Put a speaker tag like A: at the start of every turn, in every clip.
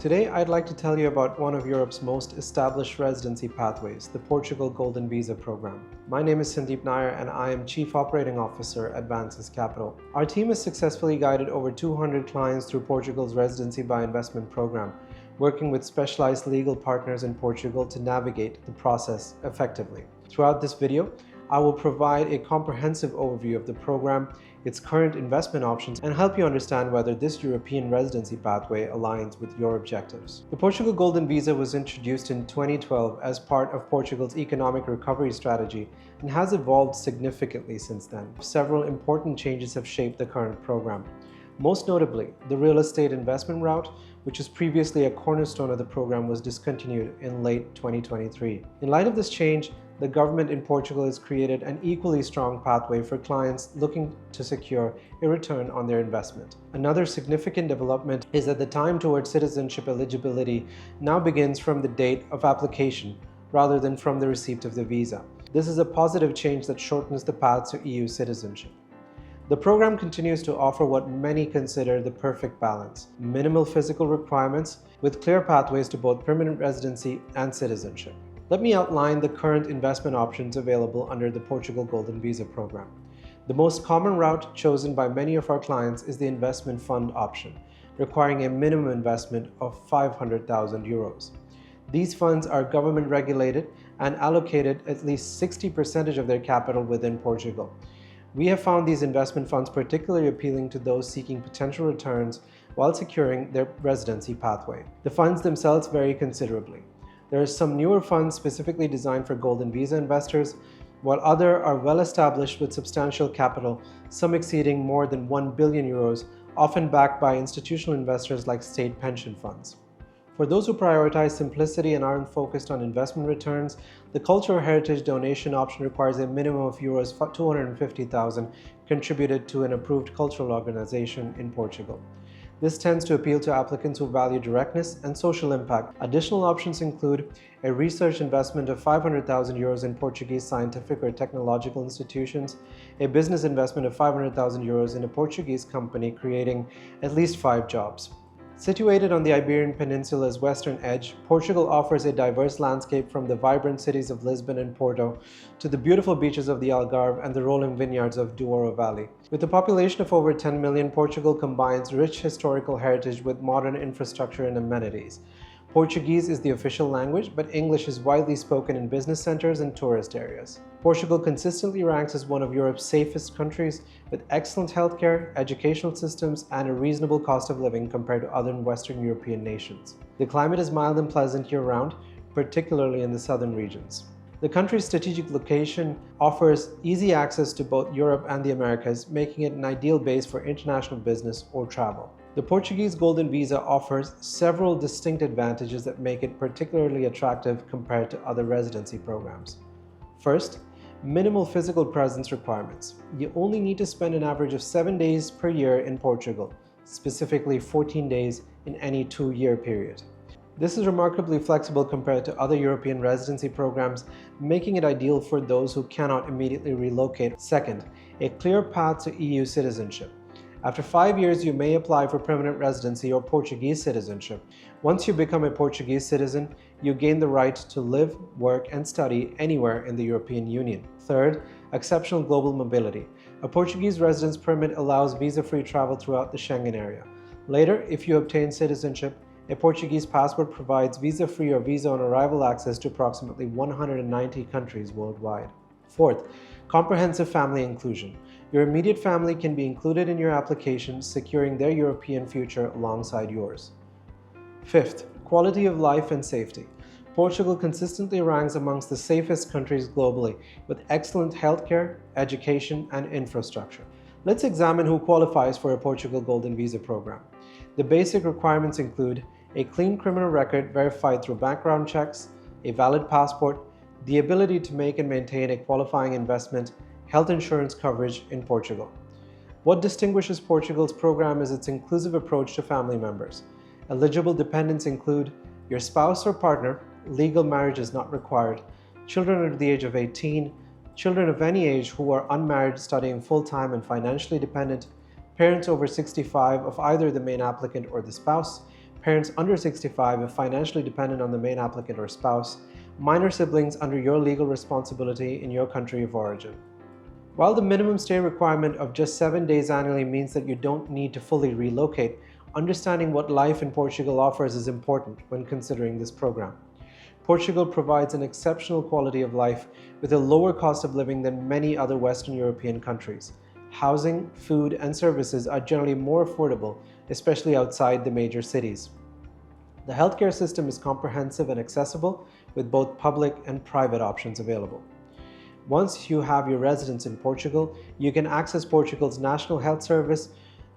A: Today, I'd like to tell you about one of Europe's most established residency pathways, the Portugal Golden Visa program. My name is Sandeep Nair and I am Chief Operating Officer at Vancis Capital. Our team has successfully guided over 200 clients through Portugal's Residency by Investment program, working with specialized legal partners in Portugal to navigate the process effectively. Throughout this video, I will provide a comprehensive overview of the program, its current investment options, and help you understand whether this European residency pathway aligns with your objectives. The Portugal Golden Visa was introduced in 2012 as part of Portugal's economic recovery strategy and has evolved significantly since then. Several important changes have shaped the current program. Most notably, the real estate investment route, which was previously a cornerstone of the program, was discontinued in late 2023. In light of this change, the government in Portugal has created an equally strong pathway for clients looking to secure a return on their investment. Another significant development is that the time towards citizenship eligibility now begins from the date of application rather than from the receipt of the visa. This is a positive change that shortens the path to EU citizenship. The program continues to offer what many consider the perfect balance: minimal physical requirements with clear pathways to both permanent residency and citizenship. Let me outline the current investment options available under the Portugal Golden Visa program. The most common route chosen by many of our clients is the investment fund option, requiring a minimum investment of 500,000 euros. These funds are government regulated and allocated at least 60% of their capital within Portugal. We have found these investment funds particularly appealing to those seeking potential returns while securing their residency pathway. The funds themselves vary considerably. There are some newer funds specifically designed for Golden Visa investors, while others are well established with substantial capital, some exceeding more than 1 billion euros, often backed by institutional investors like state pension funds. For those who prioritize simplicity and aren't focused on investment returns, the Cultural Heritage Donation option requires a minimum of euros 250,000 contributed to an approved cultural organization in Portugal. This tends to appeal to applicants who value directness and social impact. Additional options include a research investment of 500,000 euros in Portuguese scientific or technological institutions, a business investment of 500,000 euros in a Portuguese company creating at least 5 jobs. Situated on the Iberian Peninsula's western edge, Portugal offers a diverse landscape from the vibrant cities of Lisbon and Porto to the beautiful beaches of the Algarve and the rolling vineyards of Douro Valley. With a population of over 10 million, Portugal combines rich historical heritage with modern infrastructure and amenities. Portuguese is the official language, but English is widely spoken in business centers and tourist areas. Portugal consistently ranks as one of Europe's safest countries, with excellent healthcare, educational systems, and a reasonable cost of living compared to other Western European nations. The climate is mild and pleasant year-round, particularly in the southern regions. The country's strategic location offers easy access to both Europe and the Americas, making it an ideal base for international business or travel. The Portuguese Golden Visa offers several distinct advantages that make it particularly attractive compared to other residency programs. First, minimal physical presence requirements. You only need to spend an average of 7 days per year in Portugal, specifically 14 days in any 2-year period. This is remarkably flexible compared to other European residency programs, making it ideal for those who cannot immediately relocate. Second, a clear path to EU citizenship. After 5 years, you may apply for permanent residency or Portuguese citizenship. Once you become a Portuguese citizen, you gain the right to live, work, and study anywhere in the European Union. Third, exceptional global mobility. A Portuguese residence permit allows visa-free travel throughout the Schengen area. Later, if you obtain citizenship, a Portuguese passport provides visa-free or visa-on-arrival access to approximately 190 countries worldwide. Fourth, comprehensive family inclusion. Your immediate family can be included in your application, securing their European future alongside yours. Fifth, quality of life and safety. Portugal consistently ranks amongst the safest countries globally, with excellent healthcare, education, and infrastructure. Let's examine who qualifies for a Portugal Golden Visa program. The basic requirements include a clean criminal record verified through background checks, a valid passport, the ability to make and maintain a qualifying investment, health insurance coverage in Portugal. What distinguishes Portugal's program is its inclusive approach to family members. Eligible dependents include your spouse or partner, legal marriage is not required, children under the age of 18, children of any age who are unmarried, studying full-time and financially dependent, parents over 65 of either the main applicant or the spouse, parents under 65 if financially dependent on the main applicant or spouse, minor siblings under your legal responsibility in your country of origin. While the minimum stay requirement of just 7 days annually means that you don't need to fully relocate, understanding what life in Portugal offers is important when considering this program. Portugal provides an exceptional quality of life with a lower cost of living than many other Western European countries. Housing, food, and services are generally more affordable, especially outside the major cities. The healthcare system is comprehensive and accessible, with both public and private options available. Once you have your residence in Portugal, you can access Portugal's National Health Service,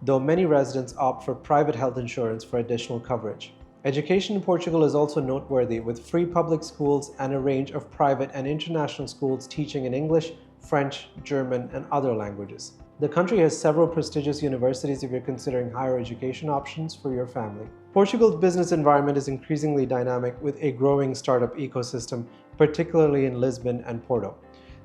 A: though many residents opt for private health insurance for additional coverage. Education in Portugal is also noteworthy, with free public schools and a range of private and international schools teaching in English, French, German, and other languages. The country has several prestigious universities if you're considering higher education options for your family. Portugal's business environment is increasingly dynamic, with a growing startup ecosystem, particularly in Lisbon and Porto.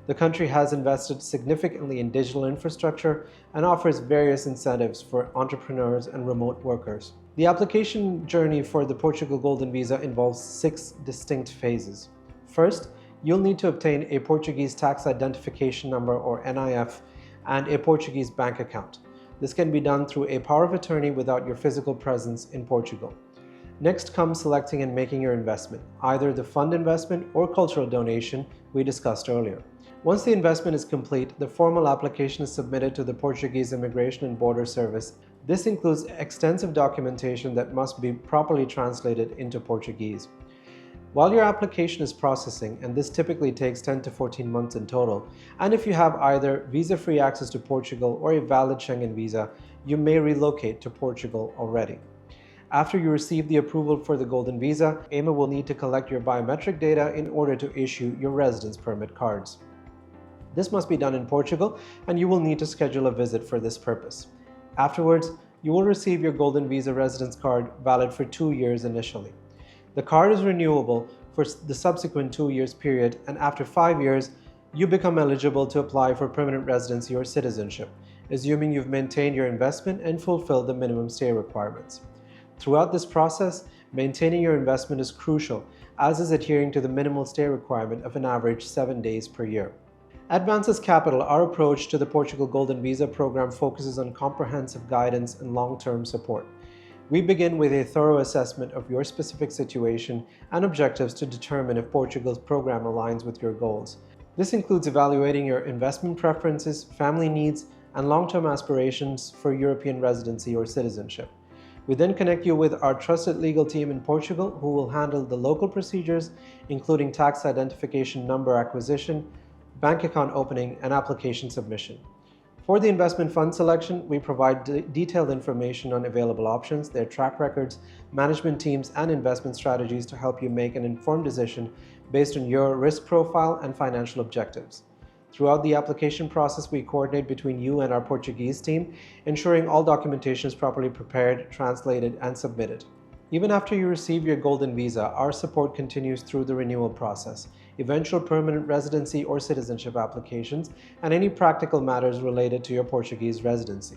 A: The country has invested significantly in digital infrastructure and offers various incentives for entrepreneurs and remote workers. The application journey for the Portugal Golden Visa involves 6 distinct phases. First, you'll need to obtain a Portuguese tax identification number, or NIF, and a Portuguese bank account. This can be done through a power of attorney without your physical presence in Portugal. Next comes selecting and making your investment, either the fund investment or cultural donation we discussed earlier. Once the investment is complete, the formal application is submitted to the Portuguese Immigration and Border Service. This includes extensive documentation that must be properly translated into Portuguese. While your application is processing, and this typically takes 10 to 14 months in total, and if you have either visa-free access to Portugal or a valid Schengen visa, you may relocate to Portugal already. After you receive the approval for the Golden Visa, AMA will need to collect your biometric data in order to issue your residence permit cards. This must be done in Portugal, and you will need to schedule a visit for this purpose. Afterwards, you will receive your Golden Visa residence card, valid for 2 years initially. The card is renewable for the subsequent 2 years period, and after 5 years, you become eligible to apply for permanent residency or citizenship, assuming you've maintained your investment and fulfilled the minimum stay requirements. Throughout this process, maintaining your investment is crucial, as is adhering to the minimal stay requirement of an average 7 days per year. At Vancis Capital, our approach to the Portugal Golden Visa program focuses on comprehensive guidance and long-term support. We begin with a thorough assessment of your specific situation and objectives to determine if Portugal's program aligns with your goals. This includes evaluating your investment preferences, family needs, and long-term aspirations for European residency or citizenship. We then connect you with our trusted legal team in Portugal, who will handle the local procedures, including tax identification number acquisition, bank account opening, and application submission. For the investment fund selection, we provide detailed information on available options, their track records, management teams, and investment strategies to help you make an informed decision based on your risk profile and financial objectives. Throughout the application process, we coordinate between you and our Portuguese team, ensuring all documentation is properly prepared, translated, and submitted. Even after you receive your Golden Visa, our support continues through the renewal process, eventual permanent residency or citizenship applications, and any practical matters related to your Portuguese residency.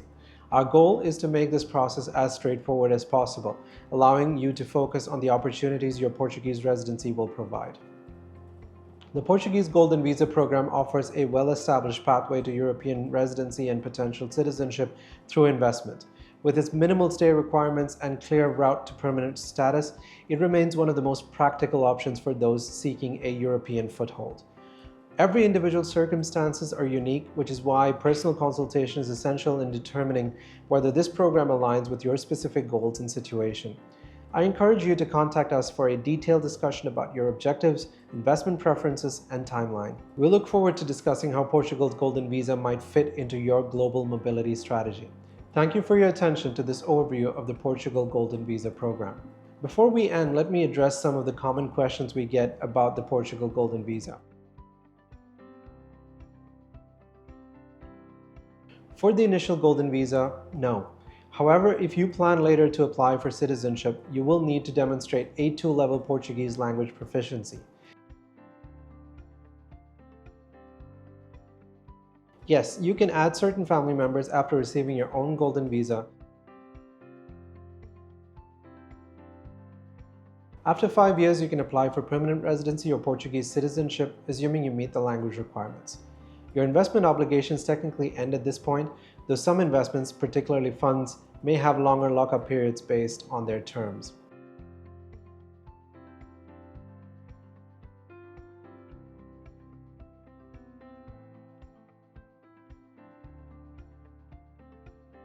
A: Our goal is to make this process as straightforward as possible, allowing you to focus on the opportunities your Portuguese residency will provide. The Portuguese Golden Visa program offers a well-established pathway to European residency and potential citizenship through investment. With its minimal stay requirements and clear route to permanent status, it remains one of the most practical options for those seeking a European foothold. Every individual circumstances are unique, which is why personal consultation is essential in determining whether this program aligns with your specific goals and situation. I encourage you to contact us for a detailed discussion about your objectives, investment preferences, and timeline. We look forward to discussing how Portugal's Golden Visa might fit into your global mobility strategy. Thank you for your attention to this overview of the Portugal Golden Visa program. Before we end, let me address some of the common questions we get about the Portugal Golden Visa. For the initial Golden Visa, no. However, if you plan later to apply for citizenship, you will need to demonstrate A2 level Portuguese language proficiency. Yes, you can add certain family members after receiving your own Golden Visa. After 5 years, you can apply for permanent residency or Portuguese citizenship, assuming you meet the language requirements. Your investment obligations technically end at this point, though some investments, particularly funds, may have longer lockup periods based on their terms.